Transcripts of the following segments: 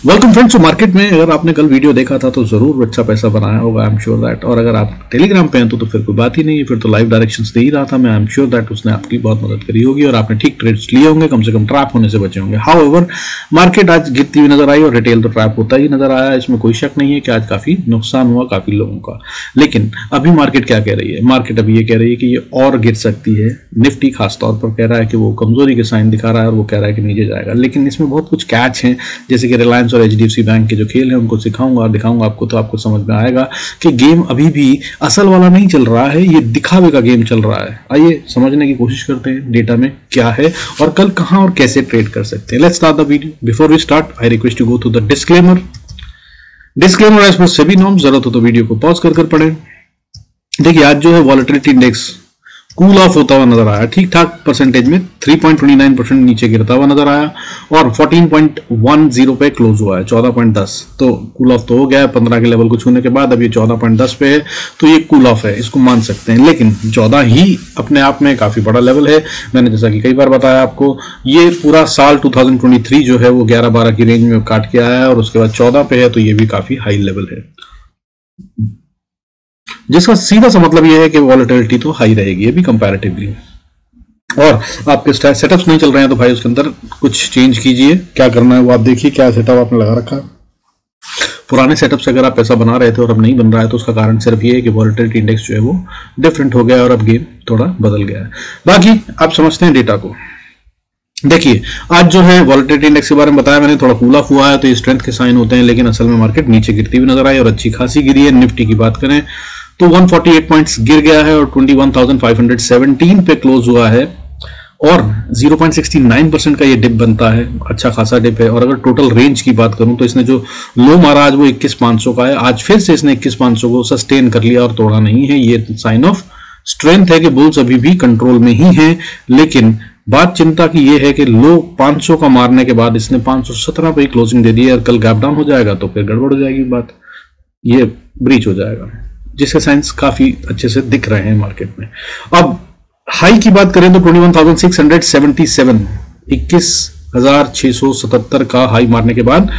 Welcome friends. तो market में अगर आपने कल वीडियो देखा था तो जरूर अच्छा पैसा बनाया होगा, आई एम श्योर दैट। और अगर आप टेलीग्राम पे हैं तो फिर कोई बात ही नहीं है, फिर तो लाइव डायरेक्शंस दे ही रहा था मैं। आई एम श्योर दैट उसने आपकी बहुत मदद करी होगी और आपने ठीक ट्रेड्स लिए होंगे, कम से कम ट्रैप होने से बचे होंगे। हाउएवर मार्केट आज गिरती हुई नजर आई और रिटेल तो ट्रैप होता ही नजर आया, इसमें कोई शक नहीं है कि आज काफी नुकसान हुआ काफी लोगों का। लेकिन अभी मार्केट क्या कह रही है? मार्केट अभी ये कह रही है कि ये और गिर सकती है। निफ्टी खासतौर पर कह रहा है कि वो कमजोरी के साइन दिखा रहा है और वो कह रहा है कि नीचे जाएगा। लेकिन इसमें बहुत कुछ कैच है, जैसे कि रिलायंस और एचडीएफसी बैंक के जो खेल है उनको सिखाऊंगा और दिखाऊंगा आपको, तो आपको समझ में आएगा कि गेम अभी भी असल वाला नहीं चल रहा है, ये दिखावे का गेम चल रहा है। आइए समझने की कोशिश करते हैं डेटा में क्या है और कल कहां और कैसे ट्रेड कर सकते हैं। Let's start the video. Before we start I request to go to the disclaimer as per SEBI norms. जरूरत हो तो वीडियो को पॉज कर पढ़ें। देखिए आज जो है वॉलेटिलिटी इंडेक्स कूल ऑफ होता हुआ नजर आया, ठीक ठाक परसेंटेज में 3.29% नीचे गिरता हुआ नजर आया और 14.10 पे क्लोज हुआ है, 14.10। तो कूल ऑफ तो हो गया है 15 के लेवल को छूने के बाद। अब ये 14.10 पे है तो ये कूल ऑफ है, इसको मान सकते हैं। लेकिन 14 ही अपने आप में काफी बड़ा लेवल है। मैंने जैसा कि कई बार बताया आपको, ये पूरा साल 2023 जो है वो 11-12 की रेंज में काट के आया है और उसके बाद 14 पे है, तो ये भी काफी हाई लेवल है, जिसका सीधा सा मतलब यह है कि वॉलेटिलिटी तो हाई रहेगी अभी कंपैरेटिवली। और आपके सेटअप्स नहीं चल रहे हैं तो भाई उसके अंदर कुछ चेंज कीजिए। क्या करना है वो आप देखिए, क्या सेटअप आपने लगा रखा है। पुराने सेटअप से अगर आप पैसा बना रहे थे और अब नहीं बन रहा है तो उसका कारण सिर्फ ये है कि वॉलेटिलिटी इंडेक्स जो है वो डिफरेंट हो गया है और अब गेम थोड़ा बदल गया है। बाकी आप समझते हैं डेटा को। देखिए आज जो है वॉलेटिलिटी इंडेक्स के बारे में बताया मैंने, थोड़ा कूल ऑफ हुआ है तो ये स्ट्रेंथ के साइन होते हैं, लेकिन असल में मार्केट नीचे गिरती हुई नजर आई और अच्छी खासी गिरी है। निफ्टी की बात करें तो 148 पॉइंट्स गिर गया है और 21,517 पे क्लोज हुआ है और 0.69% का ये डिप बनता है, अच्छा खासा डिप है। और अगर टोटल रेंज की बात करूं तो इसने जो लो मारा आज वो 21,500 का है। आज फिर से इसने 21,500 को सस्टेन कर लिया और तोड़ा नहीं है। ये साइन ऑफ स्ट्रेंथ है कि बुल्स अभी भी कंट्रोल में ही है। लेकिन बात चिंता की ये है कि लो 500 का मारने के बाद इसने 517 पे ही क्लोजिंग दे दी है और कल गैप डाउन हो जाएगा तो फिर गड़बड़ हो जाएगी बात, ये ब्रीच हो जाएगा, जिसके साइंस काफी अच्छे से दिख रहे हैं मार्केट में। अब हाई की बात करें तो 21,677 21,677 का हाई मारने के बाद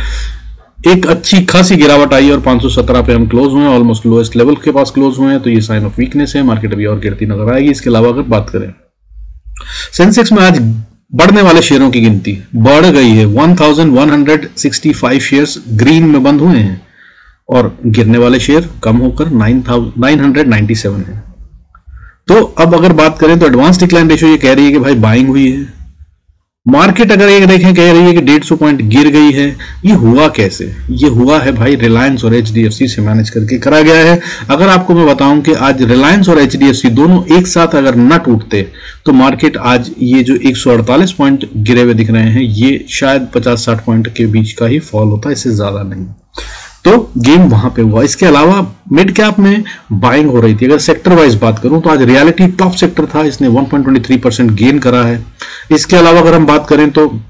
एक अच्छी खासी गिरावट आई और 517 पे हम क्लोज हुए, ऑलमोस्ट लोएस्ट लेवल के पास क्लोज हुए हैं, तो ये साइन ऑफ वीकनेस है। मार्केट अभी और गिरती नजर आएगी। इसके अलावा अगर बात करें सेंसेक्स में आज बढ़ने वाले शेयरों की गिनती बढ़ गई है। 1165 शेयर्स ग्रीन में बंद हुए हैं और गिरने वाले शेयर कम होकर 997 है। तो अब अगर बात करें तो एडवांस डिक्लाइन रेशियो ये कह रही है कि भाई बाइंग हुई है। मार्केट अगर ये देखें कह रही है कि 150 पॉइंट गिर गई है। ये हुआ कैसे? ये हुआ है भाई रिलायंस और एचडीएफसी से मैनेज करके करा गया है। अगर आपको मैं बताऊं कि आज रिलायंस और एचडीएफसी दोनों एक साथ अगर न टूटते तो मार्केट आज ये जो 148 पॉइंट गिरे हुए दिख रहे हैं ये शायद 50-60 पॉइंट के बीच का ही फॉल होता है, इससे ज्यादा नहीं। तो गेम वहां पे हुआ। इसके अलावा मिड कैप में बाइंग हो रही थी। अगर सेक्टर वाइज बात करूं तो आज रियलिटी टॉप सेक्टर था, इसने 1.23% गेन करा है। इसके अलावा अगर हम बात करें तो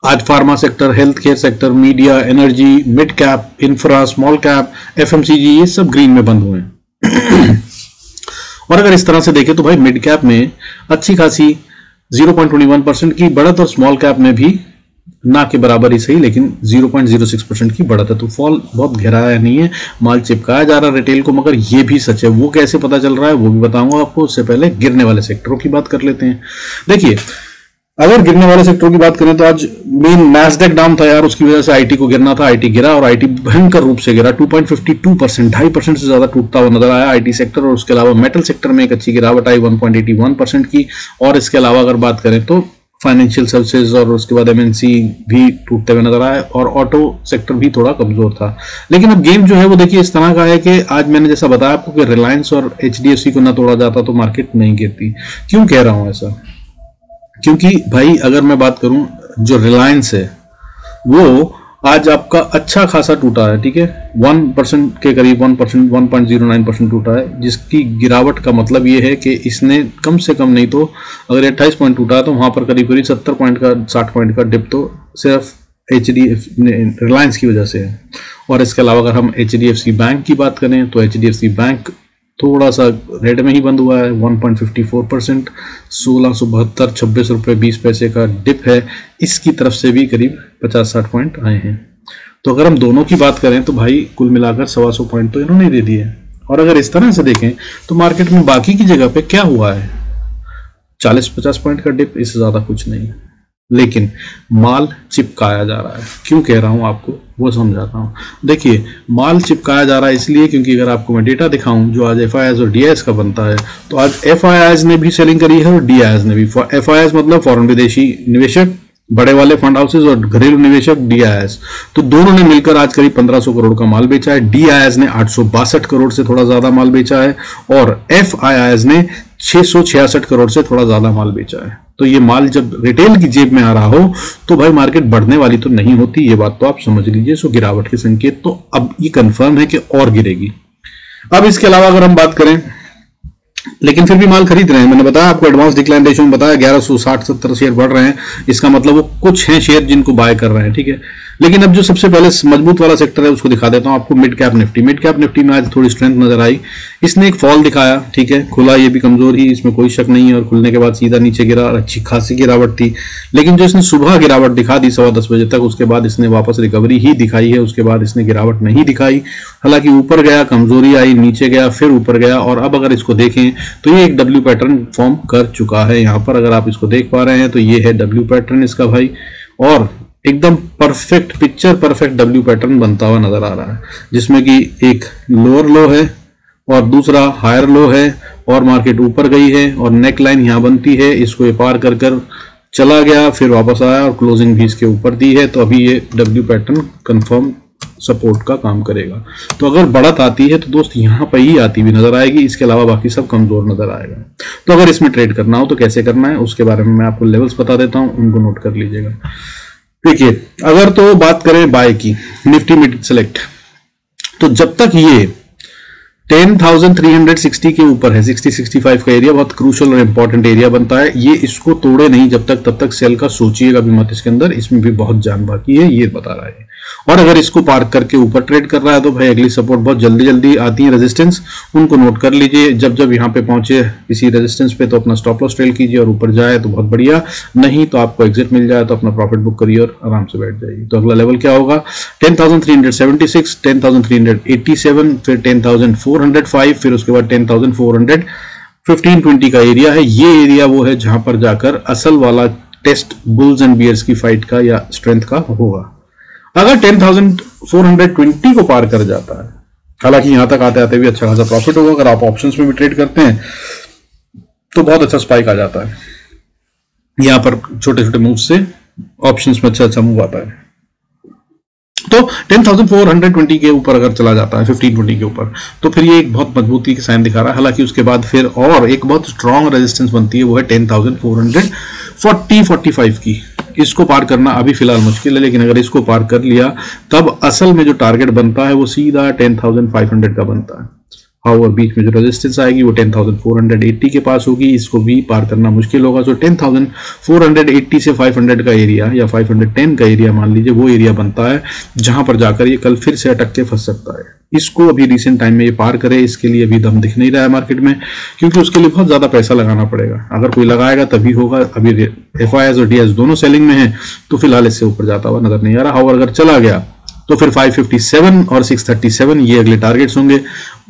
आज pharma sector, health care sector, media, energy, mid cap, infra, small cap, FMCG ये सब ग्रीन में बंद हुए हैं। और अगर इस तरह से देखें तो भाई मिड कैप में अच्छी खासी 0.21% की बढ़त और स्मॉल कैप में भी ना के बराबर ही सही लेकिन 0.06% की बढ़त है। तो फॉल बहुत गहराया नहीं है, माल चिपकाया जा रहा है रिटेल को। मगर ये भी सच है, वो कैसे पता चल रहा है वो भी बताऊंगा आपको। उससे पहले गिरने वाले सेक्टरों की बात कर लेते हैं। देखिए अगर गिरने वाले सेक्टरों की बात करें तो आज मेन नैस्डैक डाउन था यार, उसकी वजह से आईटी को गिरना था, आईटी गिरा और आईटी भयंकर रूप से गिरा। 2.52%, 2.5% से ज्यादा टूटता हुआ नजर आया आईटी सेक्टर। और उसके अलावा मेटल सेक्टर में एक अच्छी गिरावट आई 1.81% की। और इसके अलावा अगर बात करें तो फाइनेंशियल सर्विसेज और उसके बाद एमएनसी भी टूटते हुए नजर आए और ऑटो सेक्टर भी थोड़ा कमजोर था। लेकिन अब गेम जो है वो देखिए इस तरह का है कि आज मैंने जैसा बताया आपको कि रिलायंस और एचडीएफसी को ना तोड़ा जाता तो मार्केट नहीं गिरती। क्यों कह रहा हूं ऐसा? क्योंकि भाई अगर मैं बात करूं जो रिलायंस है वो आज आपका अच्छा खासा टूटा है, ठीक है, 1% के करीब 1%, 1.09% टूटा है, जिसकी गिरावट का मतलब ये है कि इसने कम से कम नहीं तो अगर 28 पॉइंट टूटा है तो वहां पर करीब 70 पॉइंट का 60 पॉइंट का डिप तो सिर्फ रिलायंस की वजह से है। और इसके अलावा अगर हम एचडीएफसी बैंक की बात करें तो एचडीएफसी बैंक थोड़ा सा रेड में ही बंद हुआ है, 1.54%, 1672 26 रुपये 20 पैसे का डिप है। इसकी तरफ से भी करीब 50-60 पॉइंट आए हैं। तो अगर हम दोनों की बात करें तो भाई कुल मिलाकर 125 पॉइंट तो इन्होंने दे दिए। और अगर इस तरह से देखें तो मार्केट में बाकी की जगह पे क्या हुआ है, 40-50 पॉइंट का डिप, इससे ज्यादा कुछ नहीं। लेकिन माल चिपकाया जा रहा है। क्यों कह रहा हूं आपको वो समझाता हूं। देखिए माल चिपकाया जा रहा है इसलिए क्योंकि अगर आपको मैं डेटा दिखाऊं जो आज FIIs और DIs का बनता है, तो आज FIIs ने भी सेलिंग करी है और DIs ने भी। FIIs मतलब फॉरेन विदेशी निवेशक, बड़े वाले फंड हाउसेज, और घरेलू निवेशक DIs, तो दोनों ने मिलकर आज करीब 1500 करोड़ का माल बेचा है। DIs ने 862 करोड़ से थोड़ा ज्यादा माल बेचा है और FIIs ने 666 करोड़ से थोड़ा ज्यादा माल बेचा है। तो ये माल जब रिटेल की जेब में आ रहा हो तो भाई मार्केट बढ़ने वाली तो नहीं होती, ये बात तो आप समझ लीजिए। सो गिरावट के संकेत तो अब ये कंफर्म है कि और गिरेगी। अब इसके अलावा अगर हम बात करें, लेकिन फिर भी माल खरीद रहे हैं। मैंने बताया आपको एडवांस डिक्लाइन रेशियो में बताया 1160-70 शेयर बढ़ रहे हैं, इसका मतलब वो कुछ हैं शेयर जिनको बाय कर रहे हैं, ठीक है। लेकिन अब जो सबसे पहले मजबूत वाला सेक्टर है उसको दिखा देता हूं आपको, mid cap Nifty. Mid cap Nifty में आज थोड़ी स्ट्रेंथ नजर आई, इसने एक फॉल दिखाया, ठीक है, खुला ये भी कमजोर ही, इसमें कोई शक नहीं है, और खुलने के बाद सीधा नीचे गिरा और अच्छी खासी गिरावट थी। लेकिन जो इसने सुबह गिरावट दिखा दी 10:15 बजे तक, उसके बाद इसने वापस रिकवरी ही दिखाई है, उसके बाद इसने गिरावट नहीं दिखाई। हालांकि ऊपर गया, कमजोरी आई, नीचे गया, फिर ऊपर गया, और अब अगर इसको देखें तो ये एक डब्ल्यू पैटर्न फॉर्म कर चुका है। यहाँ पर अगर आप इसको देख पा रहे हैं तो ये है डब्ल्यू पैटर्न इसका भाई, और एकदम perfect picture perfect W pattern बनता हुआ नजर आ रहा है, जिसमें कि एक लोअर लो है और दूसरा हायर लो है, और मार्केट ऊपर गई है और नेक लाइन यहां बनती है, इसको ये पार कर कर चला गया, फिर वापस आया और क्लोजिंग भी इसके ऊपर दी है। तो अभी ये डब्ल्यू पैटर्न कंफर्म सपोर्ट का काम करेगा। तो अगर बढ़त आती है तो दोस्त यहां पर ही आती हुई नजर आएगी, इसके अलावा बाकी सब कमजोर नजर आएगा। तो अगर इसमें ट्रेड करना हो तो कैसे करना है उसके बारे में मैं आपको लेवल्स बता देता हूं, उनको नोट कर लीजिएगा। देखिए अगर तो बात करें बाय की, निफ्टी मिड सेलेक्ट, तो जब तक ये 10,360 के ऊपर है, 60-65 का एरिया बहुत क्रूशल और इंपॉर्टेंट एरिया बनता है, ये इसको तोड़े नहीं जब तक, तब तक सेल का सोचिएगा भी मत इसके अंदर, इसमें भी बहुत जान बाकी है, ये बता रहा है। और अगर इसको पार करके ऊपर ट्रेड कर रहा है तो भाई अगली सपोर्ट बहुत जल्दी जल्दी आती है, रेजिस्टेंस, उनको नोट कर लीजिए। जब जब यहाँ पे पहुंचे किसी रेजिस्टेंस पे तो अपना स्टॉप लॉस ट्रेल कीजिए, और ऊपर जाए तो बहुत बढ़िया, नहीं तो आपको एग्जिट मिल जाए तो अपना प्रॉफिट बुक करिए और आराम से बैठ जाइए। तो अगला लेवल क्या होगा, 10,376, 10,387, फिर 10,405, फिर उसके बाद 10,400, 15-20 का एरिया है। ये एरिया वो है जहां पर जाकर असल वाला टेस्ट बुल्स एंड बियर्स की फाइट का या स्ट्रेंथ का होगा। अगर 10,420 को पार कर जाता है, हालांकि यहां तक आते आते भी अच्छा खासा प्रॉफिट होगा, अगर आप ऑप्शंस में भी ट्रेड करते हैं तो बहुत अच्छा स्पाइक आ जाता है। यहां पर छोटे छोटे मूव से ऑप्शंस में अच्छा मूव आता है। तो 10,420 के ऊपर अगर चला जाता है, 15-20 के ऊपर, तो फिर ये एक बहुत मजबूती की साइन दिखा रहा है। हालांकि उसके बाद फिर और एक बहुत स्ट्रॉन्ग रेजिस्टेंस बनती है, वो है 10,440-45 की। इसको पार करना अभी फिलहाल मुश्किल है, लेकिन अगर इसको पार कर लिया तब असल में जो टारगेट बनता है वो सीधा 10,500 का बनता है। और बीच में जो रेजिस्टेंस आएगी वो 10,480 के पास होगी, इसको भी पार करना मुश्किल होगा। सो 10,480 से 500 का एरिया या 510 का एरिया मान लीजिए, वो एरिया बनता है जहां पर जाकर ये कल फिर से अटक के फंस सकता है। इसको अभी रिसेंट टाइम में ये पार करे, इसके लिए अभी दम दिख नहीं रहा है मार्केट में, क्योंकि उसके लिए बहुत ज्यादा पैसा लगाना पड़ेगा। अगर कोई लगाएगा तभी होगा। अभी FIIs और DIs दोनों सेलिंग में है, तो फिलहाल इससे ऊपर जाता हुआ नजर नहीं आ रहा। और अगर चला गया तो फिर 557 और 637 ये अगले टारगेट्स होंगे।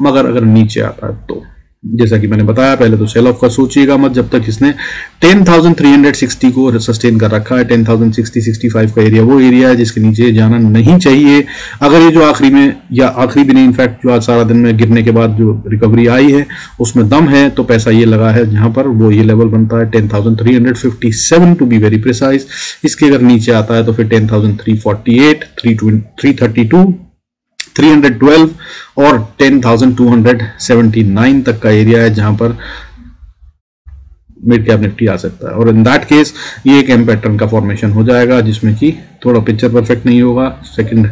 मगर अगर नीचे आता है तो जैसा कि मैंने बताया, पहले तो सेल ऑफ का सोचिएगा मत जब तक इसने 10,360 को सस्टेन कर रखा है। 10,060-65 का एरिया वो एरिया है जिसके नीचे जाना नहीं चाहिए। अगर ये जो आखिरी में, या आखिरी भी नहीं, इनफैक्ट जो आज सारा दिन में गिरने के बाद जो रिकवरी आई है उसमें दम है, तो पैसा ये लगा है जहां पर वो ये लेवल बनता है 10,357 टू बी वेरी प्रिसाइज। इसके अगर नीचे आता है तो फिर 10,348, 332, 312 और 10,279 तक का एरिया है जहां पर मिड कैप निफ्टी आ सकता है। और इन दैट केस ये एक एम पैटर्न का फॉर्मेशन हो जाएगा, जिसमें कि थोड़ा पिक्चर परफेक्ट नहीं होगा, सेकंड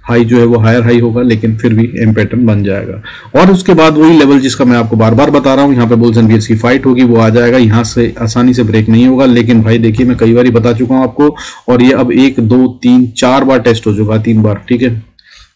हाई जो है वो हायर हाई होगा, लेकिन फिर भी एम पैटर्न बन जाएगा। और उसके बाद वही लेवल जिसका मैं आपको बार बार बता रहा हूं, यहाँ पे बुल्स एंड बियर्स की फाइट होगी, वो आ जाएगा। यहाँ से आसानी से ब्रेक नहीं होगा, लेकिन भाई देखिए मैं कई बार बता चुका हूं आपको, और ये अब 1, 2, 3, 4 बार टेस्ट हो चुका, 3 बार, ठीक है।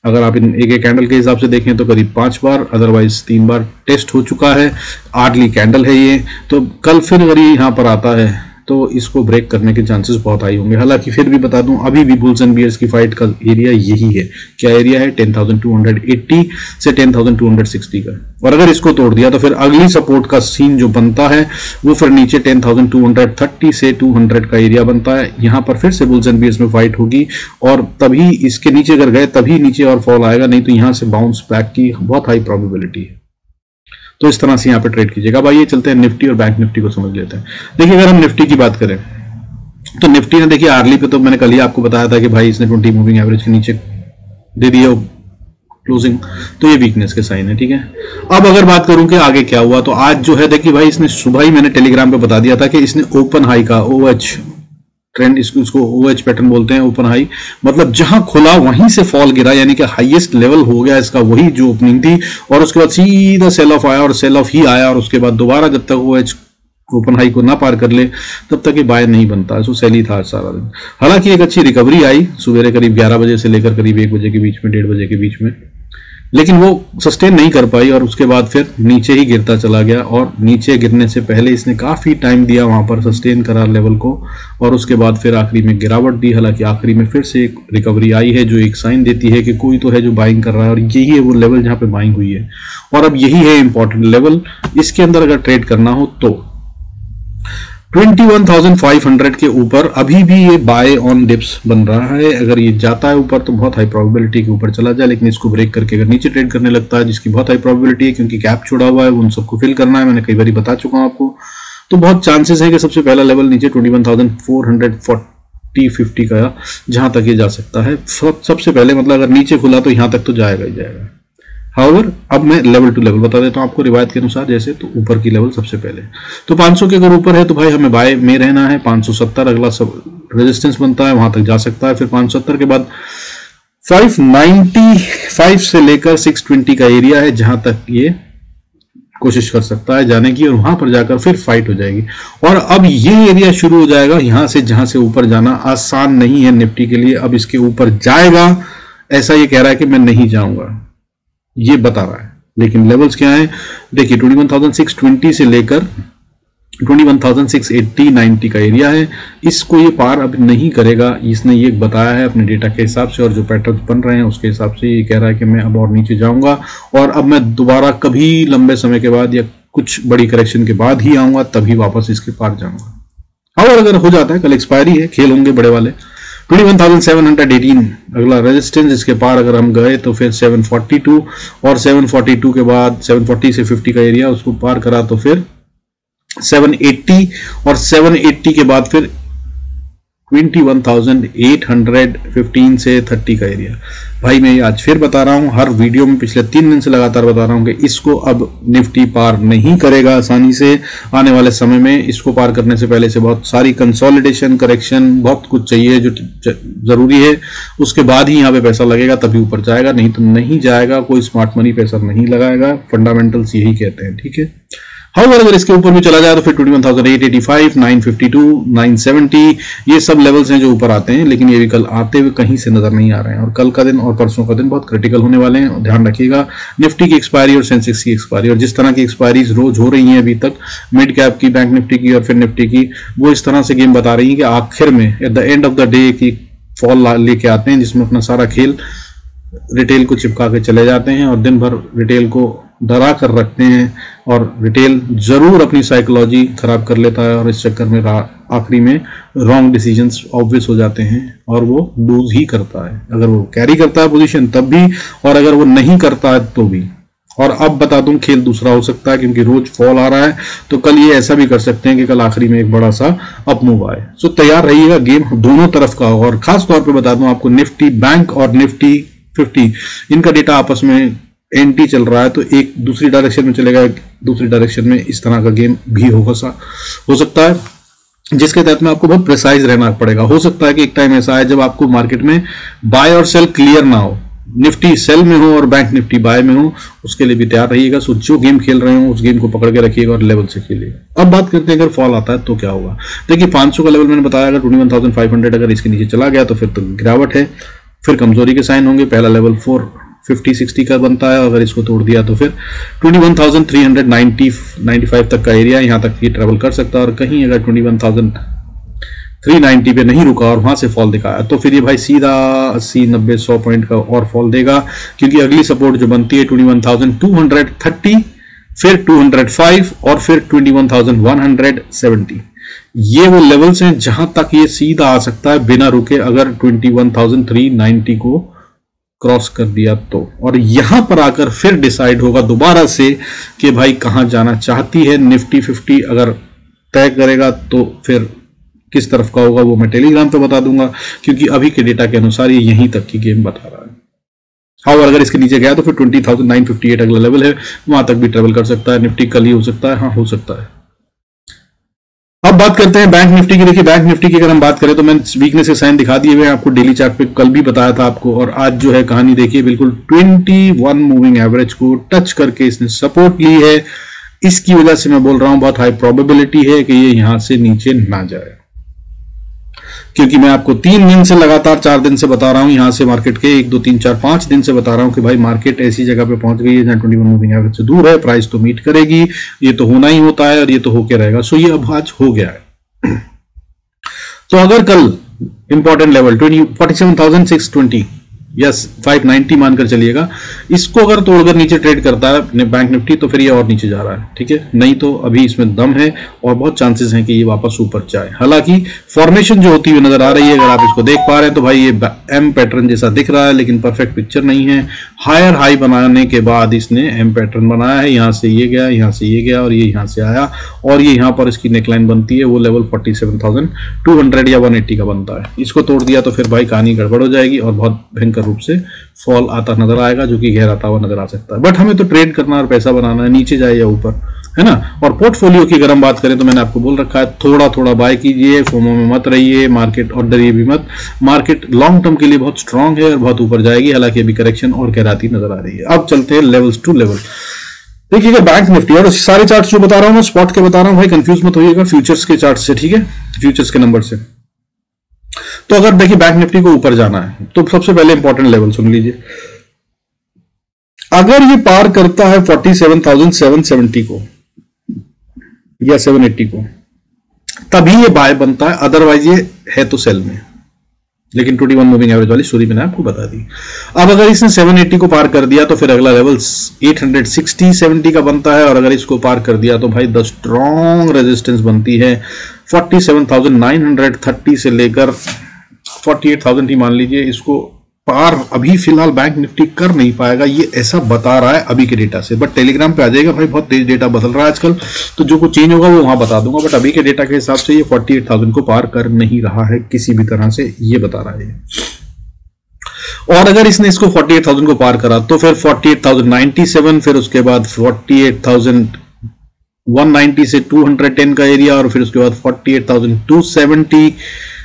अगर आप इन एक कैंडल के हिसाब से देखें तो करीब 5 बार, अदरवाइज 3 बार टेस्ट हो चुका है। आर्डली कैंडल है ये, तो कल फिर अगर ये यहाँ पर आता है तो इसको ब्रेक करने के चांसेस बहुत हाई होंगे। हालांकि फिर भी बता दूं, अभी भी बुल्स एंड बियर्स की फाइट का एरिया यही है। क्या एरिया है? 10,280 से 10,260 का। और अगर इसको तोड़ दिया तो फिर अगली सपोर्ट का सीन जो बनता है वो फिर नीचे 10,230 से 200 का एरिया बनता है। यहां पर फिर से बुल्स एंड बियर्स में फाइट होगी और तभी इसके नीचे अगर गए तभी नीचे और फॉल आएगा, नहीं तो यहां से बाउंस बैक की बहुत हाई प्रोबेबिलिटी है। तो इस तरह से यहाँ पे ट्रेड कीजिएगा। अब आइए चलते हैं निफ्टी और बैंक निफ्टी को समझ लेते हैं। देखिए, अगर हम निफ्टी की बात करें तो निफ्टी ने देखिए आर्ली पे तो मैंने कल ही आपको बताया था कि भाई इसने 20 मूविंग एवरेज के नीचे दे दिया क्लोजिंग, तो ये वीकनेस के साइन है। ठीक है, अब अगर बात करूं कि आगे क्या हुआ, तो आज जो है देखिए भाई, इसने सुबह ही मैंने टेलीग्राम पे बता दिया था कि इसने ओपन हाई का OH ट्रेंड, इसको OH पैटर्न बोलते हैं, ओपन हाई, मतलब जहां खुला वहीं से फॉल गिरा, यानी कि हाईएस्ट लेवल हो गया इसका वही जो ओपनिंग थी, और उसके बाद सीधा सेल ऑफ आया और सेल ऑफ ही आया, और उसके बाद दोबारा जब तक OH ओपन हाई को ना पार कर ले तब तक ये बाय नहीं बनता। सो सेल ही था सारा दिन। हालांकि एक अच्छी रिकवरी आई सवेरे करीब 11 बजे से लेकर करीब 1 बजे के बीच में, 1:30 बजे के बीच में, लेकिन वो सस्टेन नहीं कर पाई और उसके बाद फिर नीचे ही गिरता चला गया। और नीचे गिरने से पहले इसने काफी टाइम दिया वहां पर, सस्टेन करा लेवल को, और उसके बाद फिर आखिरी में गिरावट दी। हालांकि आखिरी में फिर से एक रिकवरी आई है जो एक साइन देती है कि कोई तो है जो बाइंग कर रहा है, और यही है वो लेवल जहां पे बाइंग हुई है। और अब यही है इंपॉर्टेंट लेवल, इसके अंदर अगर ट्रेड करना हो तो 21,500 के ऊपर अभी भी ये बाय ऑन डिप्स बन रहा है। अगर ये जाता है ऊपर तो बहुत हाई प्रोबेबिलिटी के ऊपर चला जाए, लेकिन इसको ब्रेक करके अगर नीचे ट्रेड करने लगता है, जिसकी बहुत हाई प्रोबेबिलिटी है क्योंकि गैप छोड़ा हुआ है, उन सबको फिल करना है, मैंने कई बार बता चुका हूं आपको, तो बहुत चांसेस है कि सबसे पहला लेवल नीचे 21,440-50 का, जहां तक ये जा सकता है सबसे पहले। मतलब अगर नीचे खुला तो यहां तक तो जाएगा ही जाएगा। हाउएवर, अब मैं लेवल टू लेवल बता देता हूं आपको रिवायत के अनुसार। जैसे तो ऊपर की लेवल सबसे पहले तो 500 के अगर ऊपर है तो भाई हमें बाय में रहना है। 570 अगला सब रेजिस्टेंस बनता है, वहां तक जा सकता है। फिर 570 के बाद 595 से लेकर 620 का एरिया है जहां तक ये कोशिश कर सकता है जाने की, और वहां पर जाकर फिर फाइट हो जाएगी। और अब ये एरिया शुरू हो जाएगा यहां से, जहां से ऊपर जाना आसान नहीं है निफ्टी के लिए। अब इसके ऊपर जाएगा ऐसा ये कह रहा है कि मैं नहीं जाऊंगा, ये बता रहा है, लेकिन लेवल्स क्या हैं देखिए, 21,620 से लेकर 21,680-90 का एरिया है। इसको ये पार अब नहीं करेगा, इसने ये बताया है अपने डेटा के हिसाब से और जो पैटर्न बन रहे हैं उसके हिसाब से। ये कह रहा है कि मैं अब और नीचे जाऊंगा और अब मैं दोबारा कभी लंबे समय के बाद या कुछ बड़ी करेक्शन के बाद ही आऊंगा, तभी वापस इसके पार जाऊंगा। और अगर हो जाता है, कल एक्सपायरी है, खेल होंगे बड़े वाले। 21,718 अगला रेजिस्टेंस, इसके पार अगर हम गए तो फिर 742, और 742 के बाद 740 से 50 का एरिया उसको पार करा तो फिर 780, और 780 के बाद फिर 21,815 से 30 का एरिया। भाई मैं आज फिर बता रहा हूं, हर वीडियो में पिछले 3 दिन से लगातार बता रहा हूं कि इसको अब निफ्टी पार नहीं करेगा आसानी से आने वाले समय में। इसको पार करने से पहले से बहुत सारी कंसोलिडेशन, करेक्शन, बहुत कुछ चाहिए जो जरूरी है। उसके बाद ही यहां पे पैसा लगेगा तभी ऊपर जाएगा, नहीं तो नहीं जाएगा। कोई स्मार्ट मनी पैसा नहीं लगाएगा, फंडामेंटल्स यही कहते हैं। ठीक है, अगर इसके ऊपर भी चला जाए तो फिर 21,885, 952, 970 ये सब लेवल्स हैं जो ऊपर आते हैं, लेकिन ये भी कल आते हुए कहीं से नजर नहीं आ रहे हैं। और कल का दिन और परसों का दिन बहुत क्रिटिकल होने वाले हैं, ध्यान रखिएगा। निफ्टी की एक्सपायरी और सेंसेक्स की एक्सपायरी, और जिस तरह की एक्सपायरीज रोज हो रही हैं अभी तक, मिड कैप की, बैंक निफ्टी की और फिर निफ्टी की, वो इस तरह से गेम बता रही है कि आखिर में at the end of the day की फॉल लेके आते हैं, जिसमें अपना सारा खेल रिटेल को चिपका के चले जाते हैं और दिन भर रिटेल को डरा कर रखते हैं, और रिटेल जरूर अपनी साइकोलॉजी खराब कर लेता है और इस चक्कर में आखिरी में रॉन्ग डिसीजंस ऑब्वियस हो जाते हैं और वो लूज ही करता है। अगर वो कैरी करता है पोजीशन तब भी, और अगर वो नहीं करता है तो भी। और अब बता दूं, खेल दूसरा हो सकता है क्योंकि रोज फॉल आ रहा है, तो कल ये ऐसा भी कर सकते हैं कि कल आखिरी में एक बड़ा सा अप मूव आए। सो तैयार रहिएगा, गेम दोनों तरफ का होगा। और खास तौर पे बता दूं आपको, निफ्टी बैंक और निफ्टी 50 इनका डेटा आपस में एंटी चल रहा है, तो एक दूसरी डायरेक्शन में चलेगा, दूसरी डायरेक्शन में इस तरह का गेम भी हो सकता है, जिसके तहत में आपको बहुत प्रिसाइज रहना पड़ेगा। हो सकता है कि एक टाइम ऐसा है जब आपको मार्केट में बाय और सेल क्लियर ना हो, निफ्टी सेल में हो और बैंक निफ्टी बाय में हो, उसके लिए भी तैयार रहिएगा। सो जो गेम खेल रहे हो उस गेम को पकड़ के रखिएगा और लेवल से खेलिएगा। अब बात करते हैं अगर फॉल आता है तो क्या होगा। देखिए 500 का लेवल मैंने बताया, अगर 21,500 अगर इसके नीचे चला गया तो फिर तो गिरावट है, फिर कमजोरी के साइन होंगे। पहला लेवल 450-60 का बनता है, अगर इसको तोड़ दिया तो फिर 21,395 तक का एरिया, यहां तक ये ट्रेवल कर सकता है। और कहीं अगर 390 पे नहीं रुका और वहां से फॉल दिखाया, तो फिर ये भाई सीधा 80 90 100 पॉइंट का और फॉल देगा, क्योंकि अगली सपोर्ट जो बनती है 21,230, फिर 205 और फिर 21,170। ये वो लेवल्स हैं जहां तक ये सीधा आ सकता है बिना रुके, अगर 21,390 को क्रॉस कर दिया तो। और यहां पर आकर फिर डिसाइड होगा दोबारा से कि भाई कहां जाना चाहती है। निफ्टी 50 अगर तय करेगा तो फिर किस तरफ का होगा वो मैं टेलीग्राम पे बता दूंगा, क्योंकि अभी के डेटा के अनुसार ये यहीं तक की गेम बता रहा है। हाँ, अगर इसके नीचे गया तो फिर 20,958 अगला लेवल है, वहां तक भी ट्रेवल कर सकता है। निफ्टी कल ही हो सकता है, हाँ हो सकता है। अब बात करते हैं बैंक निफ्टी की। देखिए बैंक निफ्टी की अगर हम बात करें तो मैंने वीकनेस के साइन दिखा दिए हुए हैं आपको डेली चार्ट पे, कल भी बताया था आपको। और आज जो है कहानी देखिए, बिल्कुल 21 मूविंग एवरेज को टच करके इसने सपोर्ट ली है। इसकी वजह से मैं बोल रहा हूं बहुत हाई प्रोबेबिलिटी है कि ये यहां से नीचे ना जाए, क्योंकि मैं आपको 3 दिन से लगातार 4 दिन से बता रहा हूं, यहां से मार्केट के 1 2 3 4 5 दिन से बता रहा हूं कि भाई मार्केट ऐसी जगह पे पहुंच गई है जहां 21 मूविंग एवरेज से दूर है, प्राइस तो मीट करेगी, ये तो होना ही होता है और ये तो होके रहेगा। सो ये अब आज हो गया है। तो अगर कल इंपॉर्टेंट लेवल 47,620 या 590 मानकर चलिएगा, इसको अगर तोड़कर नीचे ट्रेड करता है बैंक निफ्टी तो फिर ये और नीचे जा रहा है, ठीक है। नहीं तो अभी इसमें दम है और बहुत चांसेस हैं कि ये वापस ऊपर जाए। हालांकि फॉर्मेशन जो होती हुई नजर आ रही है, अगर आप इसको देख पा रहे हैं तो भाई ये एम पैटर्न जैसा दिख रहा है, लेकिन परफेक्ट पिक्चर नहीं है। हायर हाई बनाने के बाद इसने एम पैटर्न बनाया है, यहां से ये गया, यहां से ये गया और ये यहां से आया, और ये यहां पर इसकी नेकलाइन बनती है, वो लेवल 47,200 या 180 का बनता है। इसको तोड़ दिया तो फिर भाई कहानी गड़बड़ हो जाएगी और बहुत भयंकर रूप से फॉल आता नजर आएगा, जो कि गहराता हुआ नजर आ सकता है। बट हमें तो ट्रेड करना और पैसा बनाना है, नीचे जाए या ऊपर, है ना। और पोर्टफोलियो की अगर हम बात करें तो मैंने आपको बोल रखा है थोड़ा थोड़ा बाय कीजिए, फोमो में मत रहिए, मार्केट और डरिए भी मत। मार्केट लॉन्ग टर्म के लिए बहुत स्ट्रांग है और बहुत ऊपर जाएगी, हालांकि अभी करेक्शन और गहराती नजर आ रही है। अब चलते हैं लेवल्स टू लेवल। देखिएगा बैंक निफ्टी, और सारे चार्ट जो बता रहा हूं मैं स्पॉट के बता रहा हूं भाई, कंफ्यूज मत होइएगा फ्यूचर्स के चार्ट से, ठीक है, फ्यूचर्स के नंबर से। तो अगर देखिए बैंक निफ्टी को ऊपर जाना है तो सबसे पहले इंपॉर्टेंट लेवल सुन लीजिए। अगर ये पार करता है 47,770 को या 780 को, तभी ये बाय बनता है, अदरवाइज ये है तो सेल में। लेकिन 21 मूविंग एवरेज वाली स्टोरी मैंने आपको बता दी। अब अगर इसने 780 को पार कर दिया तो फिर अगला लेवल 860-70 का बनता है, और अगर इसको पार कर दिया तो भाई द स्ट्रॉन्ग रेजिस्टेंस बनती है 47,930 से लेकर 48,000 ही मान लीजिए। इसको पार अभी फिलहाल बैंक निफ्टी कर नहीं पाएगा, ये ऐसा बता रहा है अभी के डेटा से। बट टेलीग्राम पे आ जाएगा भाई, बहुत तेज डेटा बदल रहा है आजकल, तो जो कुछ चेंज होगा वो वहां बता दूंगा। बट अभी के डेटा के हिसाब से ये 48,000 को पार कर नहीं रहा है किसी भी तरह से, ये बता रहा है। और अगर इसने इसको 48,000 को पार करा तो फिर 48,097, फिर उसके बाद 48,190 से 210 का एरिया, और फिर उसके बाद 48,270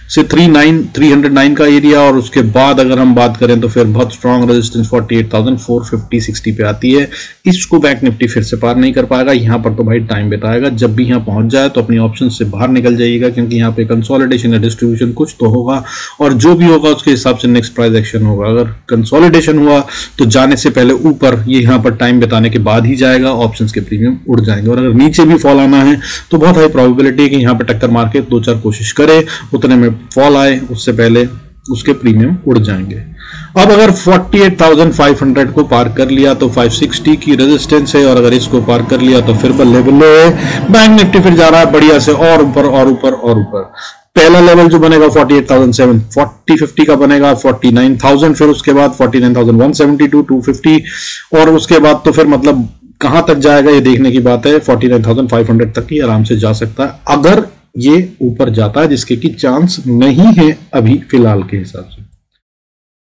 से 309 का एरिया, और उसके बाद अगर हम बात करें तो फिर बहुत स्ट्रॉन्ग रेजिस्टेंस 48,450-60 पे आती है। इसको बैंक निफ्टी फिर से पार नहीं कर पाएगा, यहां पर तो भाई टाइम बिताएगा। जब भी यहां पहुंच जाए तो अपनी ऑप्शन से बाहर निकल जाइएगा, क्योंकि यहां पे कंसोलिडेशन या डिस्ट्रीब्यूशन कुछ तो होगा, और जो भी होगा उसके हिसाब से नेक्स्ट प्राइस एक्शन होगा। अगर कंसोलिडेशन हुआ तो जाने से पहले ऊपर, ये यहां पर टाइम बिताने के बाद ही जाएगा, ऑप्शंस के प्रीमियम उड़ जाएंगे। और अगर नीचे भी फॉल आना है तो बहुत हाई प्रोबेबिलिटी है कि यहां पर टक्कर मार के 2-4 कोशिश करे, उतने में फॉल आए, उससे पहले उसके प्रीमियम उड़ जाएंगे। अब अगर 48,500 को पार कर लिया तो 560 की रेजिस्टेंस है, और अगर इसको पार कर लिया तो फिर बल्ले बल्ले बैंक निफ्टी फिर जा रहा है बढ़िया से और ऊपर और ऊपर और ऊपर। पहला लेवल जो बनेगा 48,750 का बनेगा, 49,000, फिर उसके बाद 49,172, 250, और उसके बाद तो फिर मतलब कहां तक जाएगा ये देखने की बात है। 49,500 तक ही आराम से जा सकता है अगर ये ऊपर जाता है, जिसके की चांस नहीं है अभी फिलहाल के हिसाब से।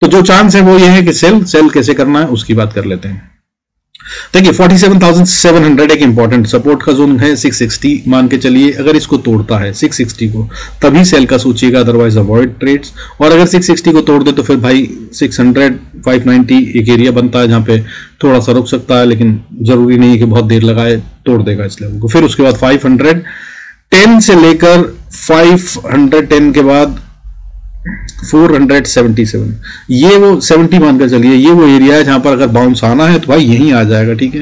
तो जो चांस है वो ये है कि सेल कैसे करना है उसकी बात कर लेते हैं। देखिए 47,700 एक इंपॉर्टेंट सपोर्ट का जोन है, 660 मान के चलिए। अगर इसको तोड़ता है 660 को तभी सेल का सोचिएगा, अदरवाइज अवॉइड ट्रेड्स। और अगर 660 को तोड़ दे तो फिर भाई 600 590 एक एरिया बनता है जहां पे थोड़ा सा रुक सकता है, लेकिन जरूरी नहीं है कि बहुत देर लगाए, तोड़ देगा इस लेवल को। फिर उसके बाद 510 से लेकर 510 के बाद 477, ये वो 70 मानकर चलिए, ये वो एरिया है जहां पर अगर बाउंस आना है तो भाई यहीं आ जाएगा, ठीक है।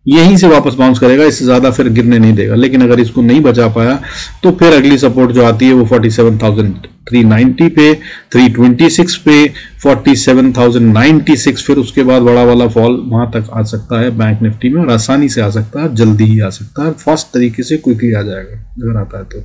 यहीं से वापस बाउंस करेगा, इससे ज्यादा फिर गिरने नहीं देगा। लेकिन अगर इसको नहीं बचा पाया तो फिर अगली सपोर्ट जो आती है वो 47,390 पे, 326 पे, 47,096, फिर उसके बाद बड़ा वाला फॉल वहां तक आ सकता है बैंक निफ्टी में, और आसानी से आ सकता है, जल्दी ही आ सकता है, फास्ट तरीके से क्विकली आ जाएगा अगर आता है तो।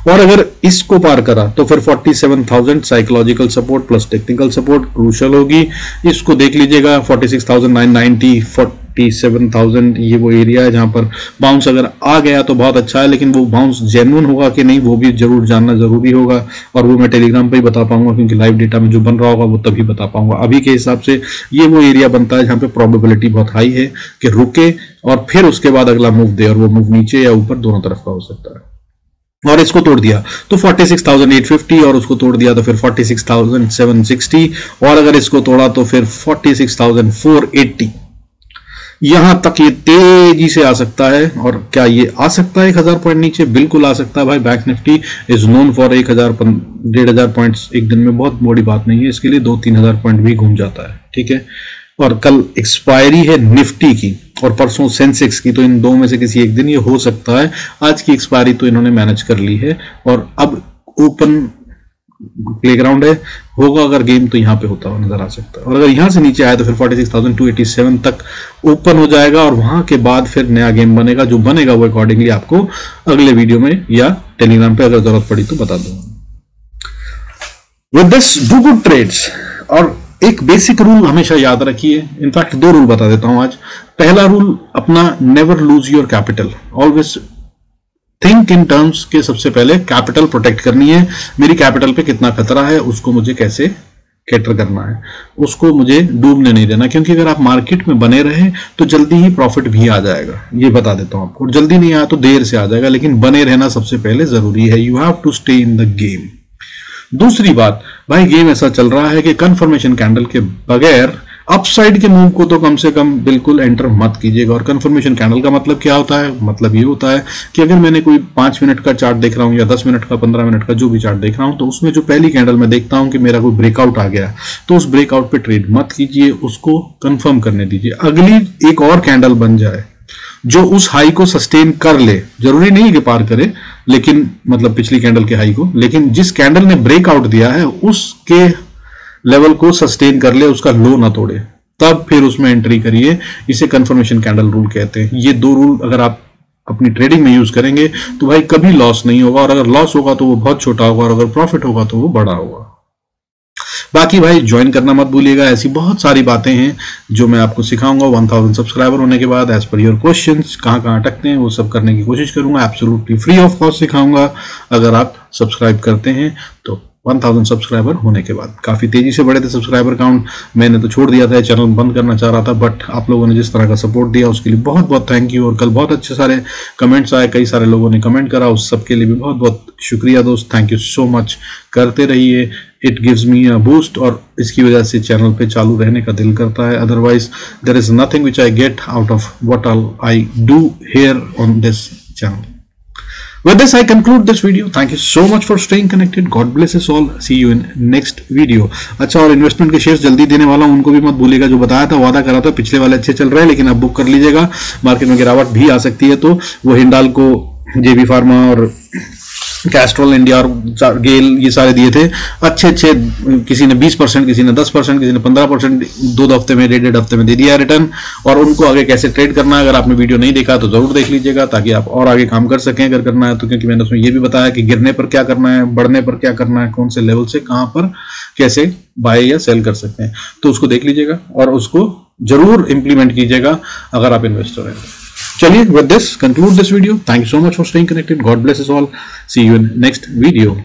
और अगर इसको पार करा तो फिर 47,000 psychological support plus technical support crucial होगी। इसको देख लीजिएगा, 46,990, 47,000 ये वो एरिया है जहां पर बाउंस अगर आ गया तो बहुत अच्छा है, लेकिन वो बाउंस जेन्युइन होगा कि नहीं वो भी जरूर जानना जरूरी होगा, और वो मैं टेलीग्राम पे ही बता पाऊंगा, क्योंकि लाइव डेटा में जो बन रहा होगा वो तभी बता पाऊंगा। अभी के हिसाब से ये वो एरिया बनता है जहां पे प्रोबेबिलिटी बहुत हाई है कि रुके और फिर उसके बाद अगला मूव दे, और वो मूव नीचे या ऊपर दोनों तरफ का हो सकता है। और इसको तोड़ दिया तो 46,850, और उसको तोड़ दिया तो फिर 46,760, और अगर इसको तोड़ा तो फिर 46,480। यहां तक ये तेजी से आ सकता है। और क्या ये आ सकता है 1000 पॉइंट नीचे? बिल्कुल आ सकता है भाई। Bank Nifty is known for 1,000-1,500 points एक दिन में बहुत बड़ी बात नहीं है, इसके लिए 2-3,000 पॉइंट भी घूम जाता है, ठीक है। और कल एक्सपायरी है निफ्टी की और परसों सेंसेक्स की, तो इन दो में से किसी एक दिन ये हो सकता है। आज की एक्सपायरी तो इन्होंने मैनेज कर ली है, और अब ओपन प्लेग्राउंड है, होगा अगर गेम तो यहां पे होता हुआ नजर आ सकता है। और अगर यहां से नीचे आया तो फिर 46,287 तक ओपन हो जाएगा, और वहां के बाद फिर नया गेम बनेगा। जो बनेगा वो अकॉर्डिंगली आपको अगले वीडियो में या टेलीग्राम पे अगर जरूरत पड़ी तो बता दूंगा। With this do good trades. और एक बेसिक रूल हमेशा याद रखिए, इनफैक्ट 2 रूल बता देता हूं आज। पहला रूल अपना, never lose your capital, always think in terms के सबसे पहले कैपिटल प्रोटेक्ट करनी है। मेरी कैपिटल पे कितना खतरा है, उसको मुझे कैसे कैटर करना है, उसको मुझे डूबने नहीं देना, क्योंकि अगर आप मार्केट में बने रहे तो जल्दी ही प्रॉफिट भी आ जाएगा, ये बता देता हूं आपको। जल्दी नहीं आया तो देर से आ जाएगा, लेकिन बने रहना सबसे पहले जरूरी है। You have to stay in the game. दूसरी बात भाई, गेम ऐसा चल रहा है कि कंफर्मेशन कैंडल के बगैर अपसाइड के मूव को तो कम से कम बिल्कुल एंटर मत कीजिएगा। और कंफर्मेशन कैंडल का मतलब क्या होता है? मतलब ये होता है कि अगर मैंने कोई 5 मिनट का चार्ट देख रहा हूं या 10 मिनट का, 15 मिनट का, जो भी चार्ट देख रहा हूं, तो उसमें जो पहली कैंडल में देखता हूं कि मेरा कोई ब्रेकआउट आ गया, तो उस ब्रेकआउट पे ट्रेड मत कीजिए, उसको कंफर्म करने दीजिए। अगली एक और कैंडल बन जाए जो उस हाई को सस्टेन कर ले, जरूरी नहीं कि पार करे, लेकिन मतलब पिछली कैंडल के हाई को, लेकिन जिस कैंडल ने ब्रेकआउट दिया है उसके लेवल को सस्टेन कर ले, उसका लो ना तोड़े, तब फिर उसमें एंट्री करिए। इसे कंफर्मेशन कैंडल रूल कहते हैं। ये 2 रूल अगर आप अपनी ट्रेडिंग में यूज करेंगे तो भाई कभी लॉस नहीं होगा, और अगर लॉस होगा तो वो बहुत छोटा होगा, और अगर प्रॉफिट होगा तो वो बड़ा होगा। बाकी भाई ज्वाइन करना मत भूलिएगा, ऐसी बहुत सारी बातें हैं जो मैं आपको सिखाऊंगा 1000 सब्सक्राइबर होने के बाद। एज पर योर क्वेश्चंस कहां कहां अटकते हैं वो सब करने की कोशिश करूंगा, एब्सोल्युटली फ्री ऑफ कॉस्ट सिखाऊंगा अगर आप सब्सक्राइब करते हैं तो। 1000 सब्सक्राइबर होने के बाद काफी तेजी से बढ़े थे सब्सक्राइबर काउंट, मैंने तो छोड़ दिया था, चैनल बंद करना चाह रहा था, बट आप लोगों ने जिस तरह का सपोर्ट दिया उसके लिए बहुत बहुत थैंक यू। और कल बहुत अच्छे सारे कमेंट्स आए, कई सारे लोगों ने कमेंट करा, उस सब के लिए भी बहुत बहुत शुक्रिया दोस्त, थैंक यू सो मच। करते रहिए, it gives me a boost, और इसकी वजह से चैनल पे चालू रहने का दिल करता है। Otherwise there is nothing which I get out of what all I do here on this channel. With this, I conclude this video. Thank you so much for staying connected. God bless us all. See you in next video. अच्छा, और investment के shares जल्दी देने वाला हूं, उनको भी मत भूलिएगा। जो बताया था, वादा करा था, पिछले वाले अच्छे चल रहे हैं, लेकिन अब बुक कर लीजिएगा, मार्केट में गिरावट भी आ सकती है। तो वो हिंडाल्को, जेबी फार्मा और कैस्ट्रॉल इंडिया और गेल, ये सारे दिए थे अच्छे, किसी ने 20%, किसी ने 10%, किसी ने 15%, 2 हफ्ते में, 1.5 हफ्ते में दे दिया रिटर्न। और उनको आगे कैसे ट्रेड करना है, अगर आपने वीडियो नहीं देखा तो जरूर देख लीजिएगा, ताकि आप और आगे काम कर सकें अगर करना है तो। क्योंकि मैंने उसमें ये भी बताया कि गिरने पर क्या करना है, बढ़ने पर क्या करना है, कौन से लेवल से कहां पर कैसे बाय या सेल कर सकते हैं, तो उसको देख लीजिएगा और उसको जरूर इंप्लीमेंट कीजिएगा अगर आप इन्वेस्टर हैं। चलिए, with this conclude this video. Thank you so much for staying connected. God bless us all. See you in next video.